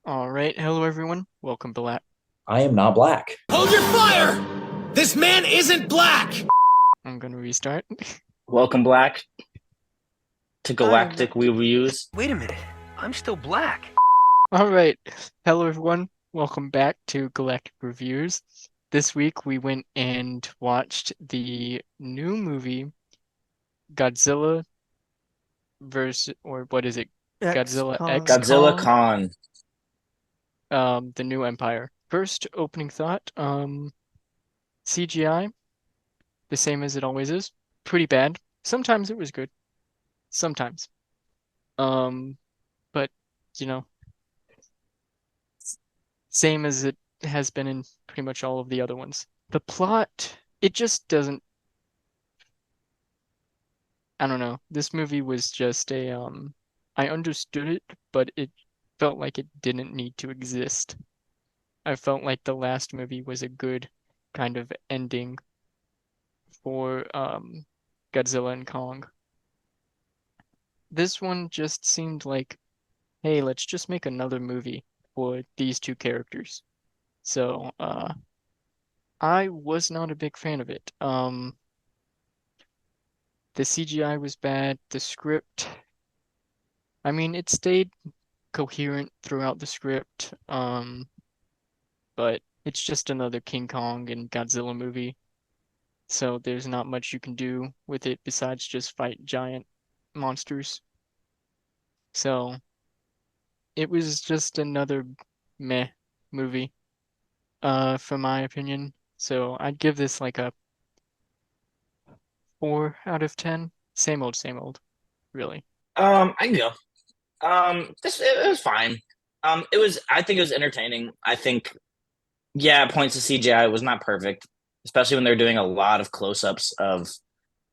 All right, hello everyone. Welcome back. I am not black. Hold your fire! This man isn't black! I'm gonna restart. Welcome, Black, to I am Galactic not. Reviews. Wait a minute. I'm still black. All right, hello everyone. Welcome back to Galactic Reviews. This week we went and watched the new movie Godzilla versus, or what is it? X Godzilla X Kong. Godzilla Kong, Khan. the New Empire. First opening thought, CGI, the same as it always is. Pretty bad. Sometimes it was good. Sometimes. Um, but you know, same as it has been in pretty much all of the other ones. The plot, it just doesn't, I don't know. This movie was just I understood it, but it felt like it didn't need to exist. I felt like the last movie was a good kind of ending for Godzilla and Kong. This one just seemed like, hey, let's just make another movie for these two characters. So, I was not a big fan of it. The CGI was bad. The script, I mean, it stayed coherent throughout the script. But it's just another King Kong and Godzilla movie. So there's not much you can do with it besides just fight giant monsters. So it was just another meh movie, for my opinion. So I'd give this like a 4 out of 10. Same old, really. I can go. This it was fine. It was. I think it was entertaining. I think, yeah, points of CGI was not perfect, especially when they're doing a lot of close-ups of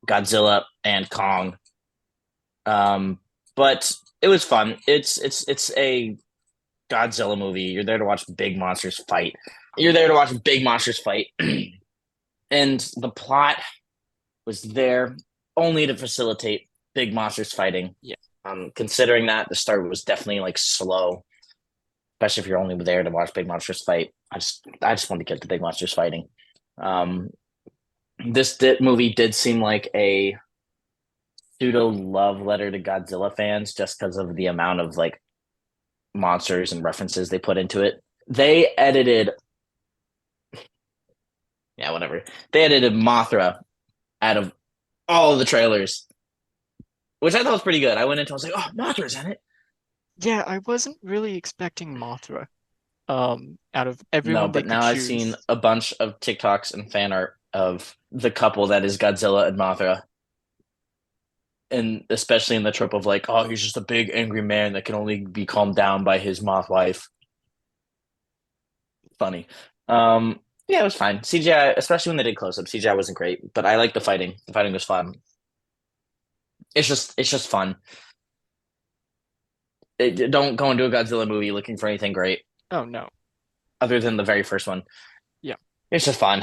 Godzilla and Kong. But it was fun. It's a Godzilla movie. You're there to watch big monsters fight. You're there to watch big monsters fight, and the plot was there only to facilitate big monsters fighting. Yeah. Considering that the start was definitely like slow, especially if you're only there to watch big monsters fight. I just wanted to get the big monsters fighting. Um, this movie did seem like a pseudo love letter to Godzilla fans just because of the amount of like monsters and references they put into it. They edited, yeah, whatever. They edited Mothra out of all of the trailers, which I thought was pretty good. I went into, I was like, oh, Mothra's in it. Yeah, I wasn't really expecting Mothra, out of No, everyone they but could now I've seen choose. a bunch of TikToks and fan art of the couple that is Godzilla and Mothra. And especially in the trope of like, oh, he's just a big angry man that can only be calmed down by his moth wife. Funny. Yeah, it was fine. CGI, especially when they did close up, CGI wasn't great, but I like the fighting. The fighting was fun. It's just fun. Don't go into a Godzilla movie looking for anything great Oh no. other than the very first one. Yeah. It's just fun.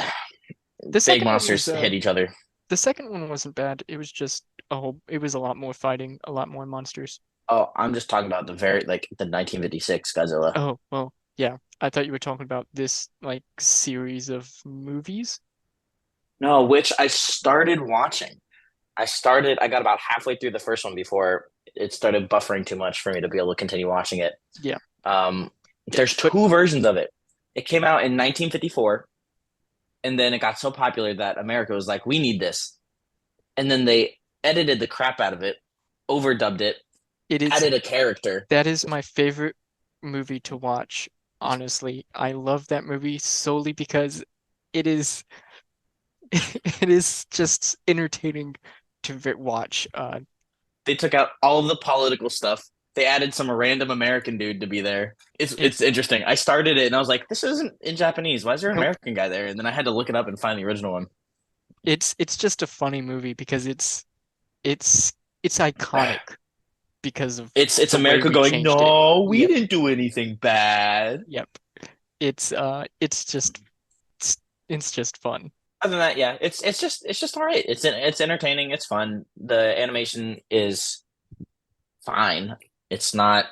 The Big second one was monsters hit each other. the second one wasn't bad. It was just it was a lot more fighting, a lot more monsters. Oh, I'm just talking about the very like the 1956 Godzilla. Oh, well, yeah. I thought you were talking about this like series of movies. No, which I started watching. I got about halfway through the first one before it started buffering too much for me to be able to continue watching it. Yeah. Um, Yeah. there's But two versions of it. It came out in 1954, and then it got so popular that America was like, we need this. And then they edited the crap out of it, overdubbed it, it is added a character. that is my favorite movie to watch, honestly. I love that movie solely because it is it is just entertaining to watch. They took out all of the political stuff. They added some random American dude to be there. It's It's interesting. I started it and I was like, this isn't in Japanese. Why is there an nope. American guy there? And then I had to look it up and find the original one. It's just a funny movie because it's it's iconic because of It's the way America we going, changed it. no, we Yep. didn't do anything bad. Yep. It's just it's, it's just fun. Other than that, yeah, it's just all right. It's entertaining. It's fun. The animation is fine. It's not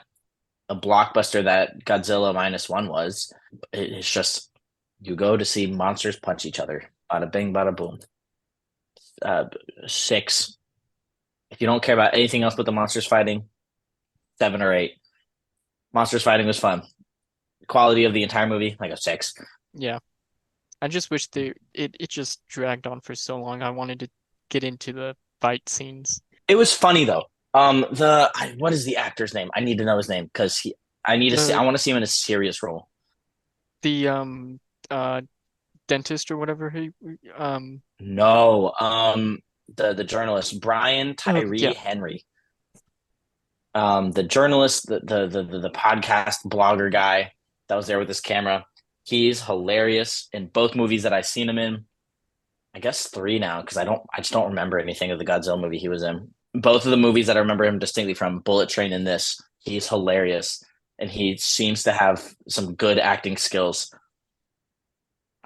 a blockbuster that Godzilla minus one was. It's just you go to see monsters punch each other. Bada bing, bada boom. Uh, Six. If you don't care about anything else but the monsters fighting, seven or eight. Monsters fighting was fun. Quality of the entire movie, like a six. Yeah. I just wish it just dragged on for so long. I wanted to get into the fight scenes. It was funny though. What is the actor's name? I need to know his name because I need to see. I The want to see him in a serious role. the uh dentist or whatever he No, the journalist Brian yeah. Tyree Henry, the journalist, the podcast blogger guy that was there with his camera. He's hilarious in both movies that I've seen him in. I guess three now because I just don't remember anything of the Godzilla movie he was in. Both of the movies that I remember him distinctly from, Bullet Train and this, he's hilarious and he seems to have some good acting skills.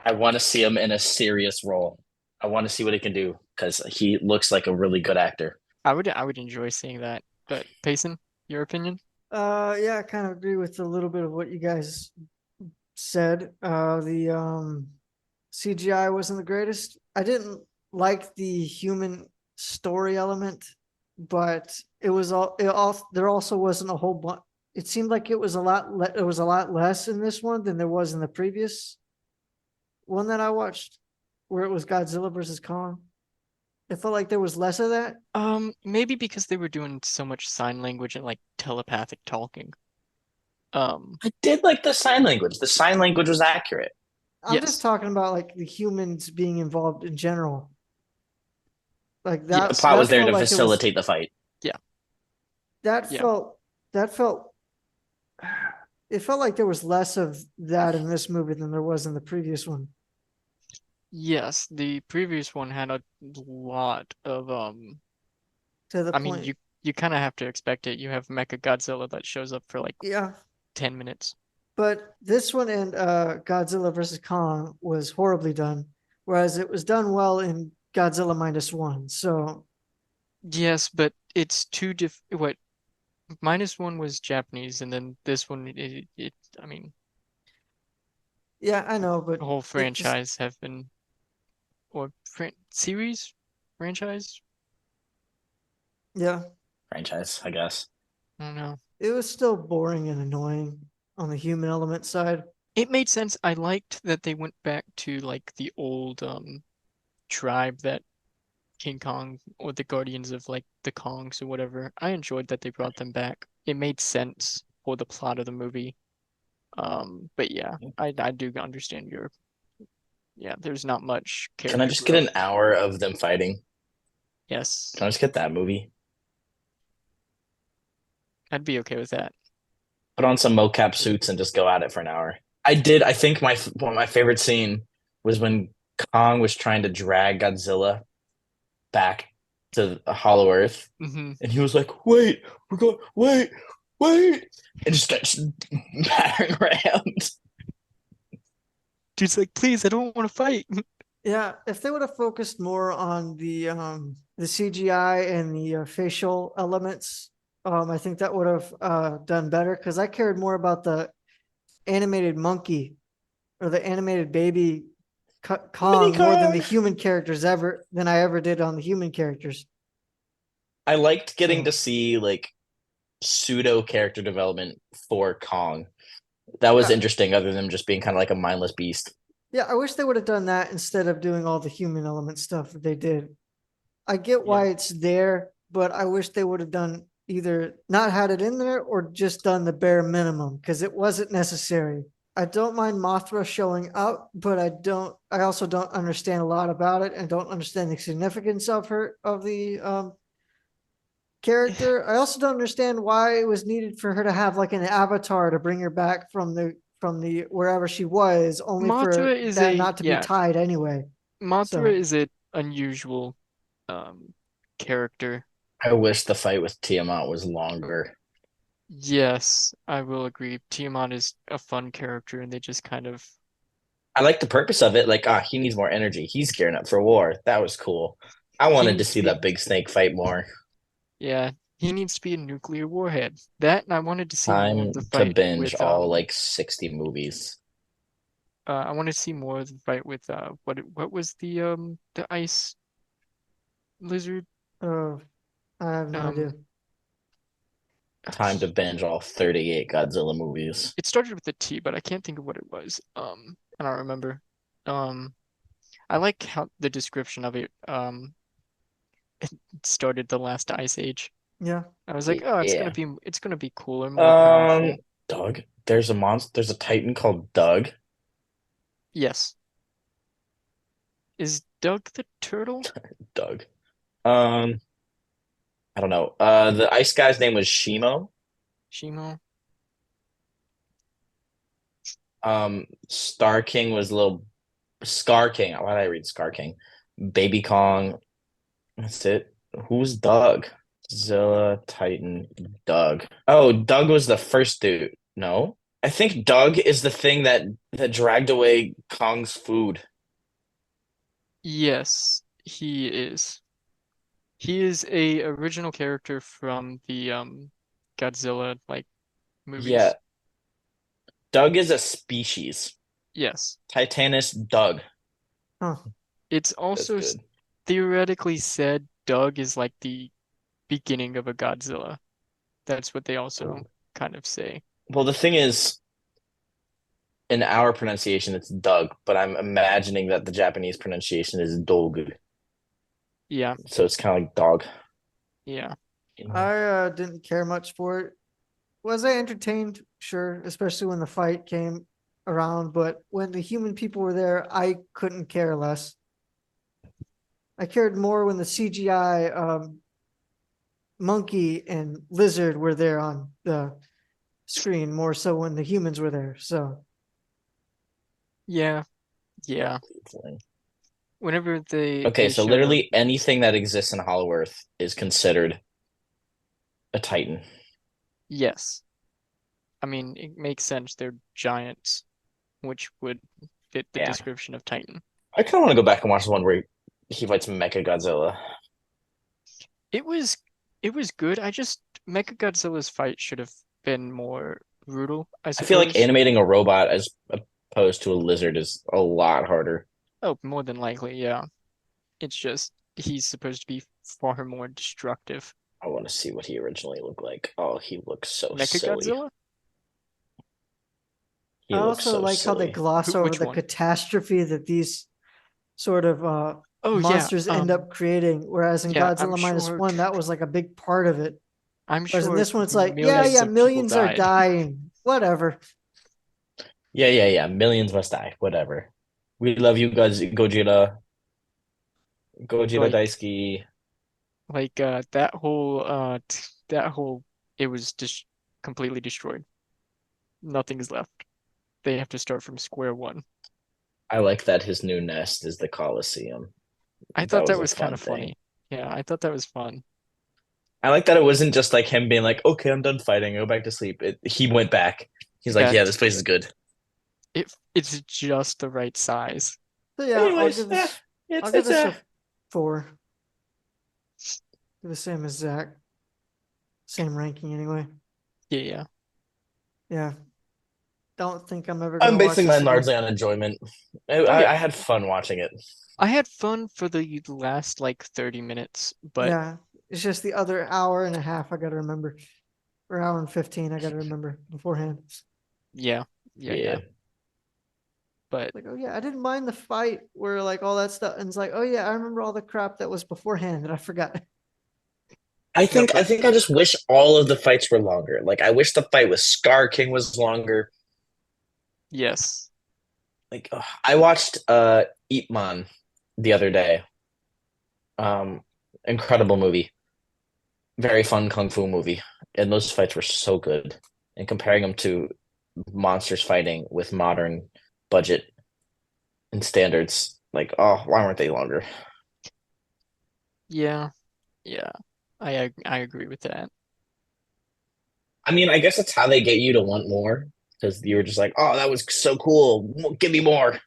I want to see him in a serious role. I want to see what he can do because he looks like a really good actor. I would enjoy seeing that. But Payson, your opinion? Yeah, I kind of agree with a little bit of what you guys said. The CGI wasn't the greatest. I didn't like the human story element, but there also wasn't a whole bunch. It seemed like it was it was a lot less in this one than there was in the previous one that I watched, where it was Godzilla versus Kong. It felt like there was less of that. Maybe because they were doing so much sign language and like telepathic talking. Um, I did like the sign language. The sign language was accurate. I'm just yes. talking about like the humans being involved in general. Like Yeah, the plot that was there felt to like it was facilitate the fight. Yeah. that Yeah. felt that felt it felt like there was less of that in this movie than there was in the previous one. Yes, the previous one had a lot of To the I mean point, you kind of have to expect it. You have Mecha Godzilla that shows up for like yeah. 10 minutes. But this one and Godzilla versus Kong was horribly done, whereas it was done well in Godzilla minus one. So Yes, but it's two what minus one was Japanese and then this one I mean yeah, I know, the but whole it just franchise have been or series franchise? yeah, Franchise, I guess. I don't know. it was still boring and annoying on the human element side. It made sense. I liked that they went back to like the old tribe that King Kong or the Guardians of like the Kongs or whatever. I enjoyed that they brought them back. It made sense for the plot of the movie. But yeah, I do understand your yeah, there's not much Can I character just get an growth. hour of them fighting? Yes, Can I just get that movie? I'd be okay with that. Put on some mocap suits and just go at it for an hour. I did. I think one of my favorite scene was when Kong was trying to drag Godzilla back to Hollow Earth, Hmm. and he was like, "Wait, we're going. Wait, wait," and just got battering around. Dude's like, please, I don't want to fight. Yeah, if they would have focused more on the CGI and the facial elements, I think that would have done better because I cared more about the animated monkey or the animated baby Mini Kong more than the Kong. human characters ever than I ever did on the human characters. I liked getting to So see like pseudo character development for Kong. That was yeah, interesting, other than just being kind of like a mindless beast. yeah, I wish they would have done that instead of doing all the human element stuff that they did. I get Yeah. why it's there, but I wish they would have done either not had it in there or just done the bare minimum because it wasn't necessary. I don't mind Mothra showing up, but I also don't understand a lot about it and don't understand the significance of the character. I also don't understand why it was needed for her to have like an avatar to bring her back from the wherever she was, only for Mothra is that a not to be yeah, tied anyway. Mothra So is an unusual um character. I wish the fight with Tiamat was longer. Yes, I will agree. Tiamat is a fun character and they just kind of I like the purpose of it. Like, he needs more energy. He's gearing up for war. That was cool. I he wanted to needs to see be that big snake fight more. yeah, He needs to be a nuclear warhead. That and I wanted to see more of the Time to fight binge with all like 60 movies. I wanted to see more of the fight with what was the ice lizard? Oh, I have no idea. Um Time to binge all 38 Godzilla movies. it started with a T, but I can't think of what it was. I don't remember. Um I like how the description of it it started the last ice age. Yeah. I was like, oh, Yeah. it's gonna be cooler, more Um, powerful. Doug. There's a monster. There's a Titan called Doug. Yes. Is Doug the turtle? Doug. Um, I don't know. The ice guy's name was Shimo. Shimo? Star King was little Scar King. Why did I read Scar King? Baby Kong. That's it. Who's Doug? Zilla, Titan, Doug. Oh, Doug was the first dude. No, I think Doug is the thing that dragged away Kong's food. Yes, he is. He is a original character from the Godzilla like Yeah, movies. Doug is a species. Yes. Titanus Doug. Huh. It's That's also good. theoretically said Doug is like the beginning of a Godzilla. That's what they also kind of say. Well, the thing is, in our pronunciation, it's Doug, but I'm imagining that the Japanese pronunciation is Dog. Yeah, So it's kind of like dog. yeah. You know? I didn't care much for it. Was I entertained? Sure, especially when the fight came around, but when the human people were there, I couldn't care less. I cared more when the CGI monkey and lizard were there on the screen, more so when the humans were there. So Yeah, yeah. Whenever Okay, they so showed up, literally anything that exists in Hollow Earth is considered a Titan. yes. I mean, it makes sense. They're giants, which would fit the Yeah. description of Titan. I kind of want to go back and watch the one where he fights Mecha Godzilla. It was it was good. I just Mechagodzilla's fight should have been more brutal, I I feel like suppose. animating a robot as opposed to a lizard is a lot harder. Oh, more than likely, yeah. It's just he's supposed to be far more destructive. I want to see what he originally looked like. Oh, he looks so silly. Mechagodzilla? I He looks also so like how they silly. gloss over Which the one? catastrophe that these sort of Oh yeah, monsters end up creating. Whereas in yeah, I'm Godzilla minus sure one, that was like a big part of it. I'm Whereas in sure this one, it's like, yeah, millions yeah, of people millions are died. dying. Whatever. Yeah. Millions must die. Whatever. We love you, Gojira. Gojira Like Daisuke. that whole it was just completely destroyed. Nothing's left. They have to start from square one. I like that his new nest is the Colosseum. I That thought that was a was kind fun of thing. funny. Yeah, I thought that was fun. I like that it wasn't just like him being like, okay, I'm done fighting, go back to sleep. He went back. He's like, Yeah, yeah, this place is good. it's just the right size. So yeah, Anyways, I'll it's give it's this a 4. The same as Zach. Same ranking anyway. Yeah, yeah. Yeah. Don't think I'm ever I'm gonna watch basing this mine again. largely on enjoyment. Oh yeah. I had fun watching it. I had fun for the last like 30 minutes, but Yeah. It's just the other hour and a half I gotta remember. Or hour and 15 I gotta remember beforehand. yeah, yeah, Yeah. yeah. But Like, oh yeah, I didn't mind the fight where like all that stuff. And it's like, oh yeah, I remember all the crap that was beforehand that I forgot. no, but I think I just wish all of the fights were longer. Like I wish the fight with Scar King was longer. yes. Like I watched Ip Man the other day. Um Incredible movie. Very fun kung fu movie. And those fights were so good. And comparing them to monsters fighting with modern budget and standards, like, oh, why weren't they longer? Yeah, yeah. I agree with that. I mean, I guess that's how they get you to want more because you were just like, oh, that was so cool. Give me more.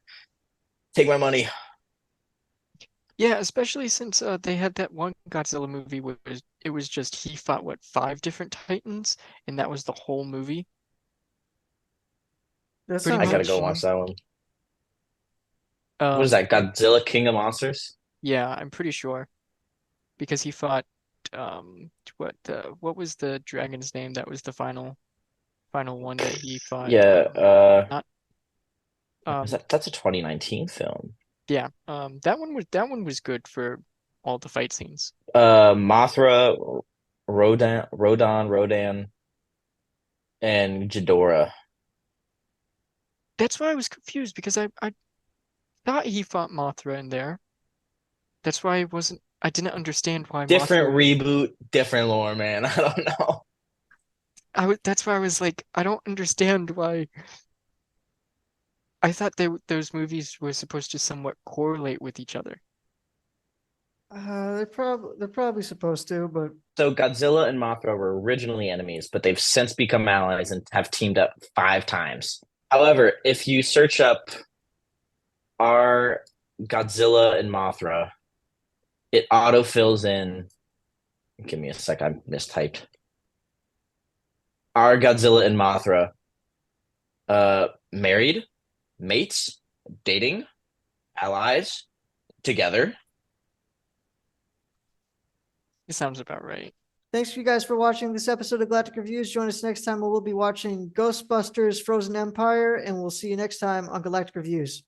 Take my money. Yeah, especially since they had that one Godzilla movie where it was just he fought what 5 different Titans, and that was the whole movie, That pretty I sounds gotta go much. watch interesting. that one. What is that? And Godzilla King of Monsters? yeah, I'm pretty sure because he fought what was the dragon's name that was the final one that he fought? Yeah, Not is um that's a 2019 film. yeah, that one was good for all the fight scenes. Mothra, Rodan, and Ghidorah. That's why I was confused because I thought he fought Mothra in there. That's why I didn't understand why Different Mothra. reboot, different lore, man. I don't know. That's why I was like, I don't understand why. I thought those movies were supposed to somewhat correlate with each other. They're probably supposed to, but So Godzilla and Mothra were originally enemies, but they've since become allies and have teamed up 5 times. However, if you search up are Godzilla and Mothra, it auto fills in. Give me a sec, I mistyped. Are Godzilla and Mothra married, mates, dating, allies, together? It sounds about right. thanks you guys for watching this episode of Galactic Reviews. Join us next time where we'll be watching Ghostbusters Frozen Empire, and we'll see you next time on Galactic Reviews.